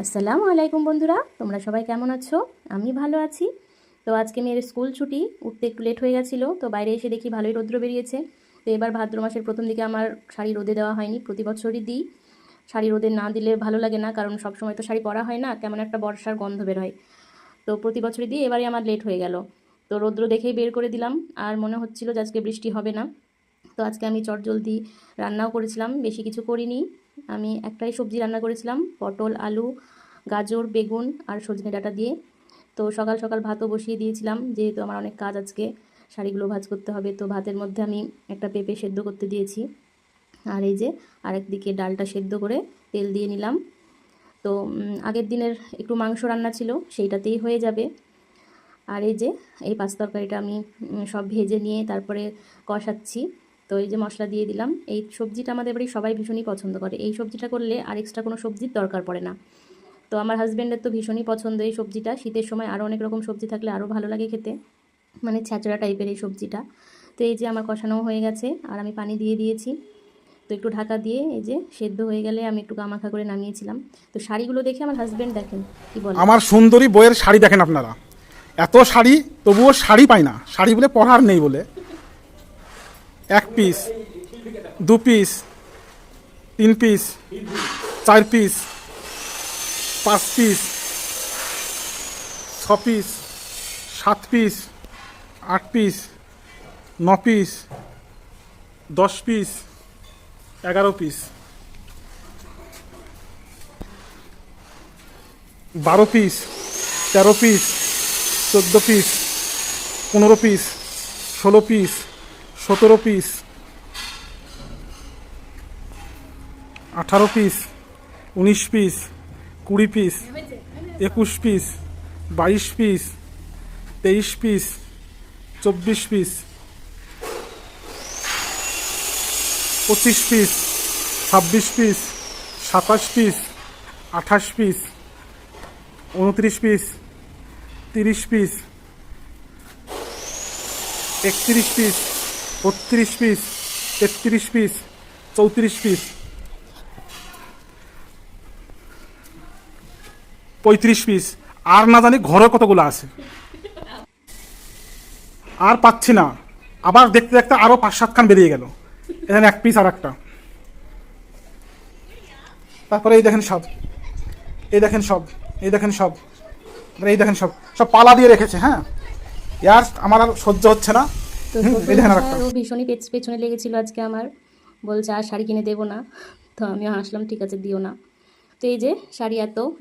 আসসালামু আলাইকুম বন্ধুরা, তোমরা সবাই কেমন আছো? আমি ভালো আছি। তো আজকে মেয়ের স্কুল ছুটি, উঠতে একটু লেট হয়ে গেছিলো, তো বাইরে এসে দেখি ভালোই রৌদ্র বেরিয়েছে। তো এবার ভাদ্র মাসের প্রথম দিকে আমার শাড়ি রোদে দেওয়া হয়নি, প্রতি বছরই দিই। শাড়ি রোদে না দিলে ভালো লাগে না, কারণ সব সময় তো শাড়ি পরা হয় না, কেমন একটা বর্ষার গন্ধ বের হয়। তো প্রতি বছরই দিই, এবারে আমার লেট হয়ে গেল। তো রৌদ্র দেখেই বের করে দিলাম, আর মনে হচ্ছিল যে আজকে বৃষ্টি হবে না। তো আজকে আমি চটজলদি রান্নাও করেছিলাম, বেশি কিছু করিনি। আমি একটাই সবজি রান্না করেছিলাম, পটল, আলু, গাজর, বেগুন আর সজনে ডাঁটা দিয়ে। তো সকাল সকাল ভাতও বসিয়ে দিয়েছিলাম, যেহেতু আমার অনেক কাজ আজকে, শাড়িগুলো ভাজ করতে হবে। তো ভাতের মধ্যে আমি একটা পেঁপে সেদ্ধ করতে দিয়েছি, আর এই যে আরেকদিকে ডালটা সেদ্ধ করে তেল দিয়ে নিলাম। তো আগের দিনের একটু মাংস রান্না ছিল, সেইটাতেই হয়ে যাবে। আর এই যে এই পাঁচ তরকারিটা আমি সব ভেজে নিয়ে তারপরে কষাচ্ছি। তো এই যে মশলা দিয়ে দিলাম। এই সবজিটা আমাদের বাড়ি সবাই ভীষণই পছন্দ করে, এই সবজিটা করলে আর এক্সট্রা কোনো সবজির দরকার পড়ে না। তো আমার হাজব্যান্ডের তো ভীষণই পছন্দ এই সবজিটা। শীতের সময় আরও অনেক রকম সবজি থাকলে আরও ভালো লাগে খেতে, মানে ছ্যাঁচড়া টাইপের এই সবজিটা। তো এই যে আমার কষানো হয়ে গেছে, আর আমি পানি দিয়ে দিয়েছি। তো একটু ঢাকা দিয়ে এই যে সেদ্ধ হয়ে গেলে আমি একটু গামাখা করে নামিয়েছিলাম। তো শাড়িগুলো দেখে আমার হাজব্যান্ড দেখেন কি বলে, আমার সুন্দরী বইয়ের শাড়ি দেখেন আপনারা, এত শাড়ি তবুও শাড়ি পাই না, শাড়ি বলে পরার নেই বলে। এক পিস, দু পিস, তিন পিস, চার পিস, পাঁচ পিস, ছ পিস, সাত পিস, আট পিস, ন piece, 10 piece, 11 piece, 12 piece, 13 piece, 14 piece, 15 piece, 16 piece, 17 piece, 18 piece, 19 piece, 20 piece, 21 piece, 22 piece, 23 piece, 24 piece, 25 piece, 26 piece, 27 piece, 28 piece, 29 piece, 30 piece, 31 piece, 32 piece, 33 piece, 34 piece, 35 piece, আর না জানি ঘরে কতগুলো আছে, আর পাচ্ছি না। আবার দেখতে দেখতে আরো 5-7 খান বেরিয়ে গেল। এখানে এক পিস আর একটা, তারপরে এই দেখেন সব, এই দেখেন সব, এই দেখেন সব, এই দেখেন সব, সব পালা দিয়ে রেখেছে। হ্যাঁ, ইয়ার আমার আর সহ্য হচ্ছে না। তো ও ভীষণই পেছনে লেগেছিল আজকে আমার, বলছে আর শাড়ি কিনে দেবো না। তো আমিও হাসলাম, ঠিক আছে দিও না। তো এই যে শাড়ি এত